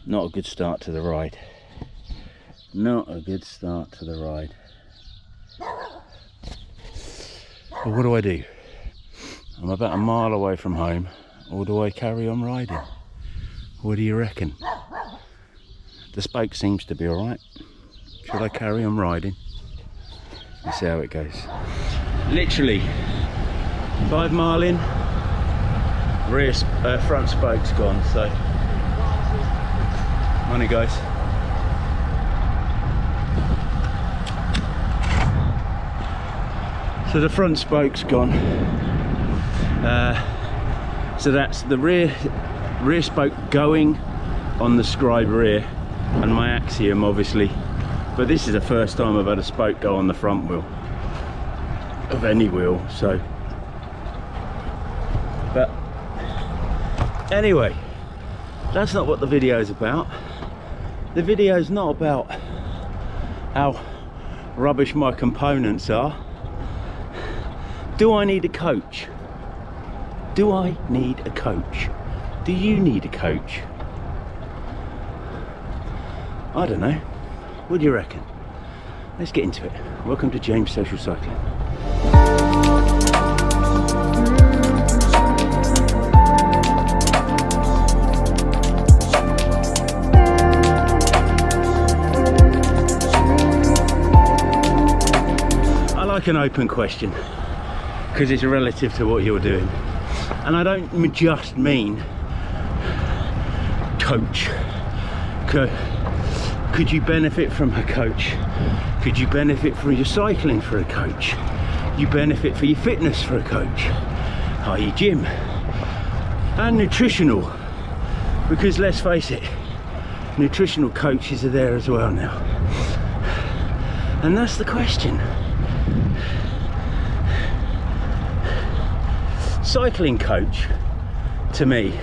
Not a good start to the ride. Not a good start to the ride. But what do? I'm about a mile away from home, or do I carry on riding? What do you reckon? The spoke seems to be alright. Should I carry on riding? Let's see how it goes. Literally 5 mile in, front spoke's gone, so money guys. So the front spoke's gone. So that's the rear spoke going on the Scribe rear and my Axiom obviously, but this is the first time I've had a spoke go on the front wheel of any wheel, so. But anyway, that's not what the video is about. The video is not about how rubbish my components are. Do I need a coach? Do I need a coach? Do you need a coach? I don't know. What do you reckon? Let's get into it. Welcome to James Social Cycling. I like an open question because it's relative to what you're doing. And I don't just mean coach. Could you benefit from a coach? Could you benefit from your cycling for a coach? You benefit for your fitness for a coach, i.e. gym, and nutritional, because let's face it, nutritional coaches are there as well now. And that's the question. Cycling coach, to me,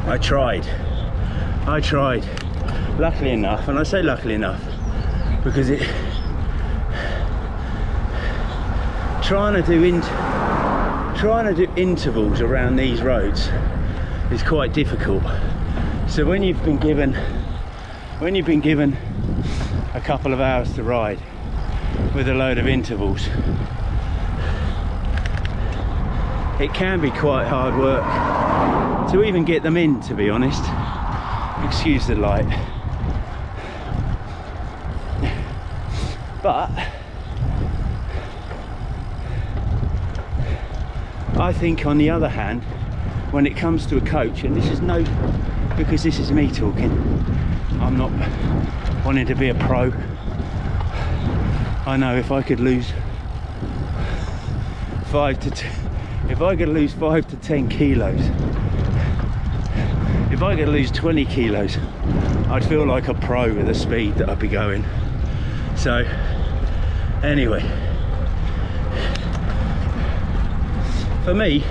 I tried, luckily enough, and I say luckily enough because trying to do intervals around these roads is quite difficult. So when you've been given a couple of hours to ride with a load of intervals, it can be quite hard work to even get them in, to be honest. Excuse the light. But I think on the other hand, when it comes to a coach, and this is because this is me talking, I'm not wanting to be a pro. I know if I could lose 5 to 10 kilos, if I could lose 20 kilos, I'd feel like a pro with the speed that I'd be going. So anyway, for me,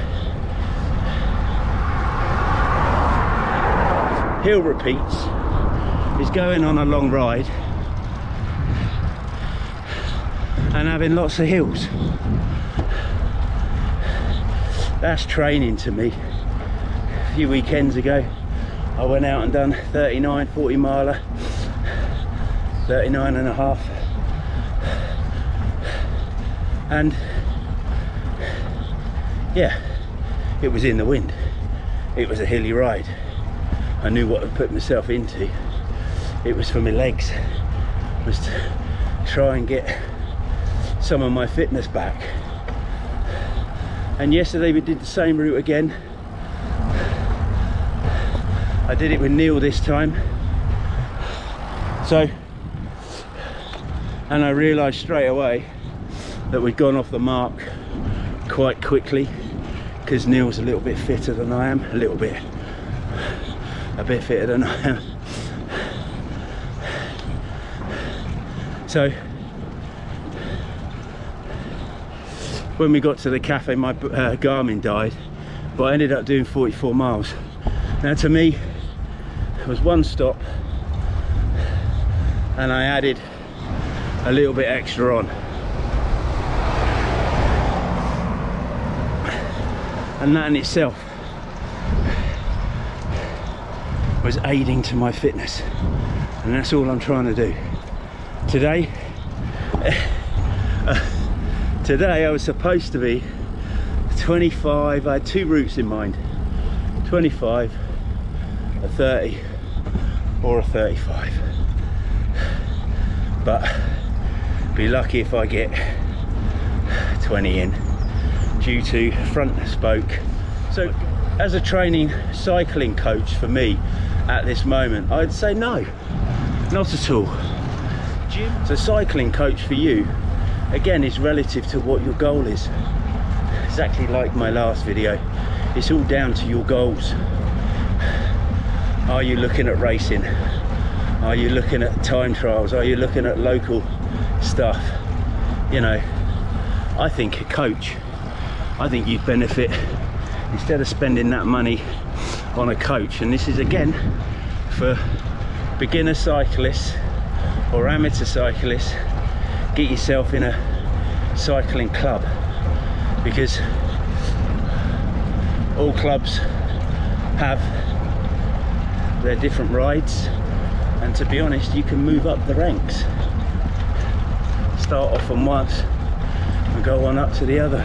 hill repeats is going on a long ride and having lots of hills. That's training to me. A few weekends ago I went out and done 39, 40 miler, 39 and a half, and yeah, it was in the wind. It was a hilly ride. I knew what I'd put myself into. It was for my legs, it was to try and get some of my fitness back. And yesterday we did the same route again. I did it with Neil this time. So, and I realised straight away that we'd gone off the mark quite quickly because Neil's a little bit fitter than I am, a bit fitter than I am. So when we got to the cafe, my Garmin died, but I ended up doing 44 miles. Now to me, it was one stop and I added a little bit extra on. And that in itself was aiding to my fitness, and that's all I'm trying to do. Today I was supposed to be 25. I had two routes in mind, 25, a 30 or a 35, but be lucky if I get 20 in due to front spoke. So as a training cycling coach for me at this moment, I'd say no, not at all. So cycling coach for you again is relative to what your goal is. Exactly like my last video, it's all down to your goals. Are you looking at racing? Are you looking at time trials? Are you looking at local stuff? You know, I think a coach, I think you'd benefit, instead of spending that money on a coach, and this is again for beginner cyclists or amateur cyclists, get yourself in a cycling club, because all clubs have their different rides, and to be honest, you can move up the ranks, start off on one and go on up to the other.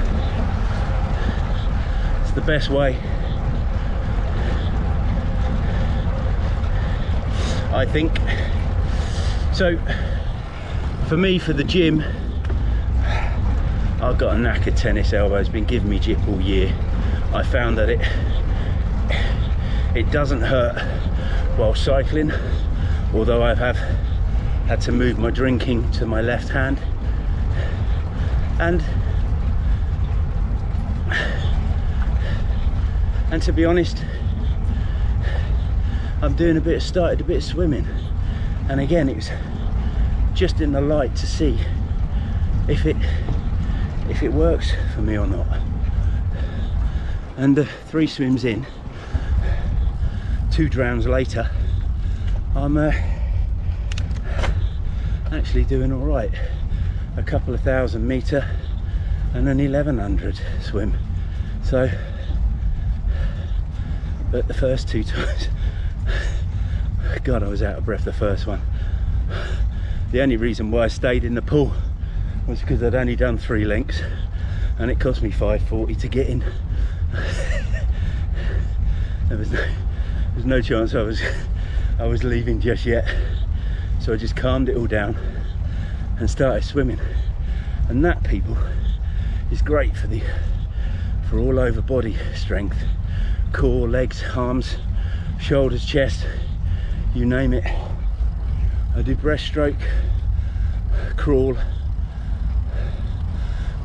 It's the best way, I think. So for me, for the gym, I've got a knackered tennis elbow. It's been giving me jip all year. I found that it doesn't hurt while cycling, although I have had to move my drinking to my left hand. And to be honest, I'm doing started a bit of swimming, and again it was just in the light to see if it works for me or not. And 3 swims in, 2 drowns later, I'm actually doing all right. A couple of 1,000 meter and an 1100 swim. So, but the first 2 times, God, I was out of breath the first one. The only reason why I stayed in the pool was because I'd only done 3 lengths, and it cost me $5.40 to get in. There's no chance I was leaving just yet, so I just calmed it all down and started swimming. And that, people, is great for all over body strength, core, legs, arms, shoulders, chest, you name it. I do breaststroke, crawl,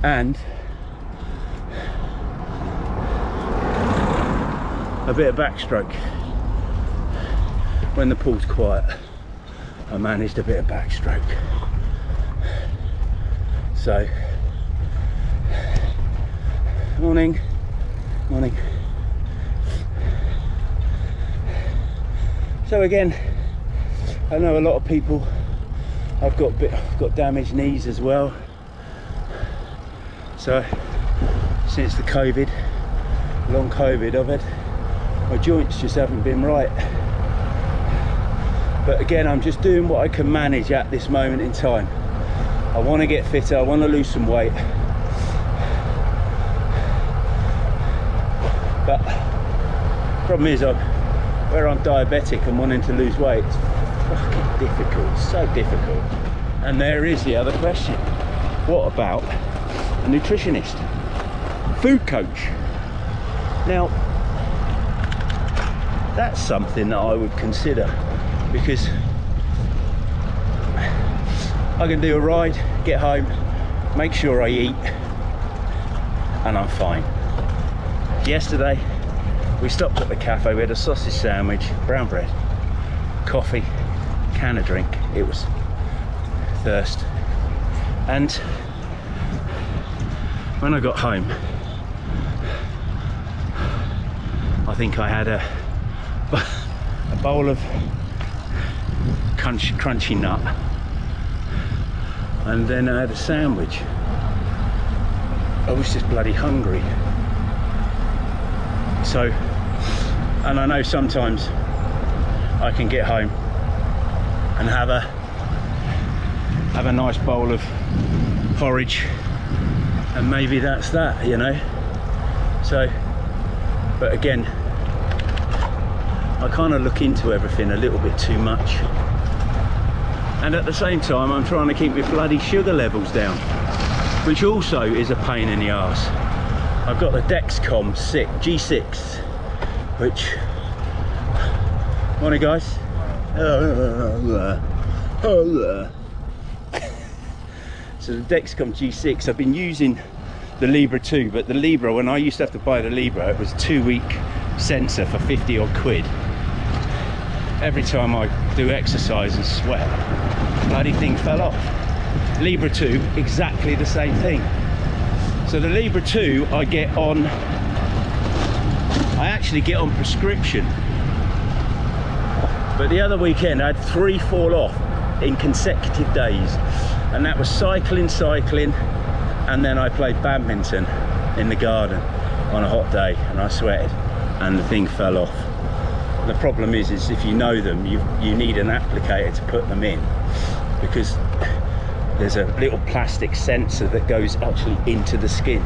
and a bit of backstroke. When the pool's quiet, I managed a bit of backstroke. So, morning. So again, I know a lot of people, I've got damaged knees as well. So since the long COVID I've had, my joints just haven't been right. But again, I'm just doing what I can manage at this moment in time. I want to get fitter, I want to lose some weight. But problem is, where I'm diabetic and wanting to lose weight, it's fucking difficult, so difficult. And there is the other question. What about a nutritionist? Food coach? Now, that's something that I would consider, because I can do a ride, get home, make sure I eat, and I'm fine. Yesterday we stopped at the cafe, we had a sausage sandwich, brown bread, coffee, can of drink. It was thirst. And when I got home, I think I had a bowl of crunchy nut, and then I had a sandwich. I was just bloody hungry. So, and I know sometimes I can get home and have a nice bowl of porridge, and maybe that's that, you know. So, but again, I kind of look into everything a little bit too much, and at the same time I'm trying to keep my bloody sugar levels down, which also is a pain in the arse. I've got the Dexcom G6, which, morning guys. So the Dexcom G6, I've been using the Libra 2, but the Libra, when I used to have to buy the Libra, it was a 2-week sensor for 50 odd quid. Every time I do exercise and sweat, bloody thing fell off. Libra 2, exactly the same thing. So the Libra 2 I actually get on prescription, but the other weekend I had 3 fall off in consecutive days, and that was cycling, and then I played badminton in the garden on a hot day, and I sweated and the thing fell off. The problem is if you know them, you need an applicator to put them in, because there's a little plastic sensor that goes actually into the skin.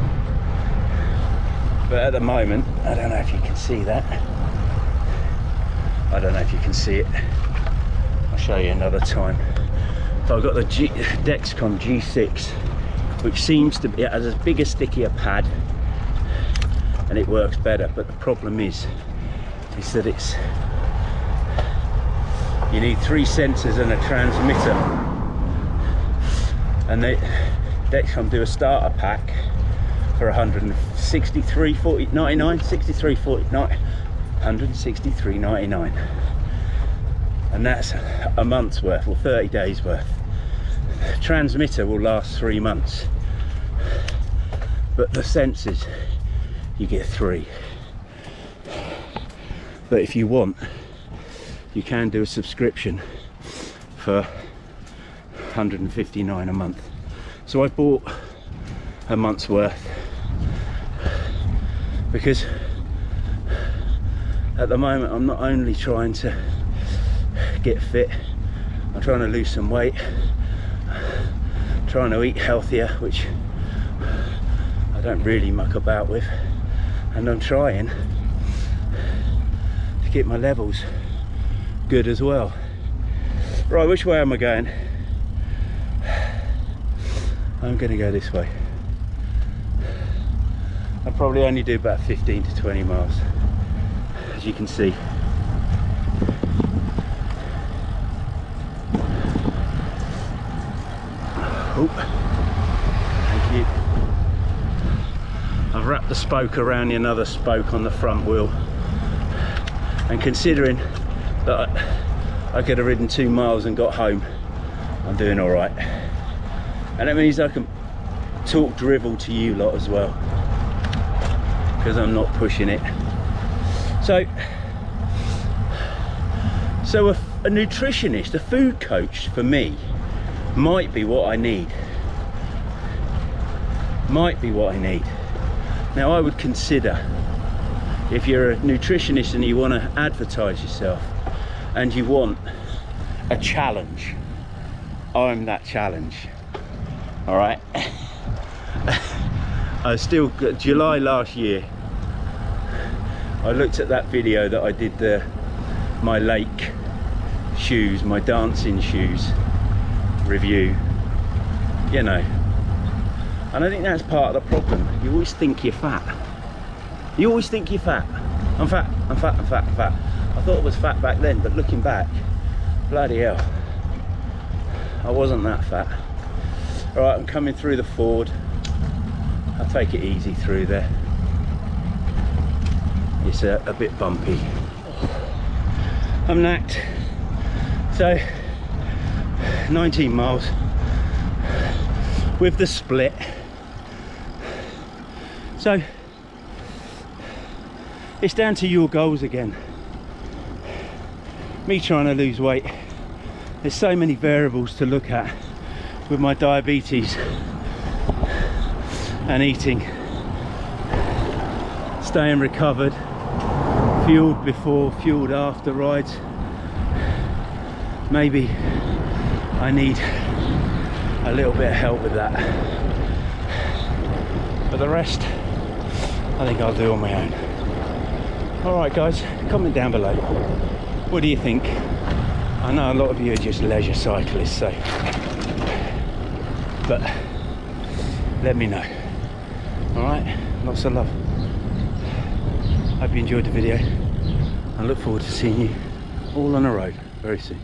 But at the moment, I don't know if you can see that. I don't know if you can see it. I'll show you another time. So I've got the Dexcom G6, which seems to be, it has a bigger, stickier pad, and it works better. But the problem is that you need 3 sensors and a transmitter, and Dexcom do a starter pack for 163.99, and that's a month's worth, or 30 days worth. Transmitter will last 3 months, but the sensors you get 3. But if you want, you can do a subscription for 159 a month. So I bought a month's worth, because at the moment I'm not only trying to get fit, I'm trying to lose some weight, trying to eat healthier, which I don't really muck about with, and I'm trying to keep my levels good as well. Right, which way am I going? I'm going to go this way. I'll probably only do about 15 to 20 miles, as you can see. Oh, thank you. I've wrapped the spoke around the another spoke on the front wheel, and considering that I could have ridden 2 miles and got home, I'm doing all right. And that means I can talk drivel to you lot as well, because I'm not pushing it. So a nutritionist, a food coach for me might be what I need. Might be what I need. Now I would consider, if you're a nutritionist and you want to advertise yourself and you want a challenge, I'm that challenge. All right. I still, July last year, I looked at that video that I did, my lake shoes, my dancing shoes review, you know, and I think that's part of the problem. You always think you're fat. You always think you're fat. I'm fat, I'm fat, I'm fat, I'm fat. I thought it was fat back then, but looking back, bloody hell, I wasn't that fat. All right, I'm coming through the ford. I'll take it easy through there. It's a bit bumpy. I'm knacked. So 19 miles with the split. So it's down to your goals again. Me trying to lose weight. There's so many variables to look at with my diabetes and eating, staying recovered, fueled before, fueled after rides. maybe I need a little bit of help with that. But the rest, I think I'll do on my own. Alright guys, comment down below. What do you think? I know a lot of you are just leisure cyclists, so... but let me know. Alright, lots of love. Hope you enjoyed the video. I look forward to seeing you all on the road very soon.